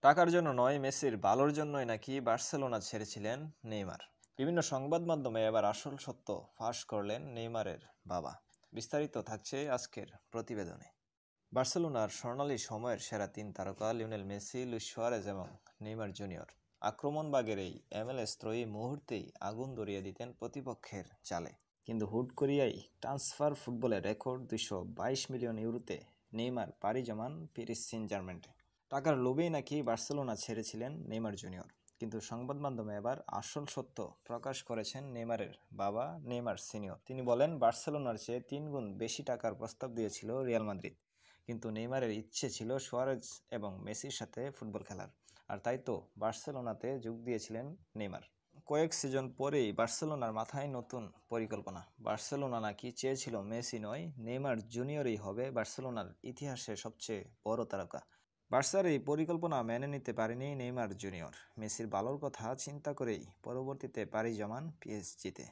টাকার জন্য নয়, মেসির ভালোর জন্যই নাকি বার্সেলোনা ছেড়েছিলেন নেইমার। বিভিন্ন সংবাদ মাধ্যমে এবার আসল সত্য ফাঁস করলেন নেইমারের বাবা। বিস্তারিত থাকছে আজকের প্রতিবেদনে। বার্সেলোনার স্বর্ণালী সময়ের সেরা তিন তারকা লিওনেল মেসি, লুইস সুয়ারেজ এবং নেইমার জুনিয়র আক্রমণবাগের এই MLS ত্রয়ী মুহূর্তেই আগুন ধরিয়ে দিতেন প্রতিপক্ষের জালে। কিন্তু হুট করিয়াই ট্রান্সফার ফুটবলের রেকর্ড 222 মিলিয়ন ইউরোতে নেইমার পাড়ি জমান প্যারিস সেন্ট-জার্মেন্টে। টাকার লোভেই নাকি বার্সেলোনা ছেড়েছিলেন নেইমার জুনিয়র। কিন্তু সংবাদ মাধ্যমে এবার আসল সত্য প্রকাশ করেছেন নেইমারের বাবা নেইমার সিনিয়র। তিনি বলেন, বার্সেলোনার চেয়ে 3 গুণ বেশি টাকার প্রস্তাব দিয়েছিল রিয়াল মাদ্রিদ, কিন্তু নেইমারের ইচ্ছে ছিল সুয়ারেজ এবং মেসির সাথে ফুটবল খেলার, আর তাই তো বার্সেলোনাতে যোগ দিয়েছিলেন নেইমার। কয়েক সিজন পরেই বার্সেলোনার মাথায় নতুন পরিকল্পনা। বার্সেলোনা নাকি চেয়েছিল মেসি নয়, নেইমার জুনিয়রই হবে বার্সেলোনার ইতিহাসে সবচেয়ে বড় তারকা। বার্সার এই পরিকল্পনা মেনে নিতে পারেনি নেইমার জুনিয়র। মেসির ভালোর কথা চিন্তা করেই পরবর্তীতে পাড়ি জমান পিএসজিতে।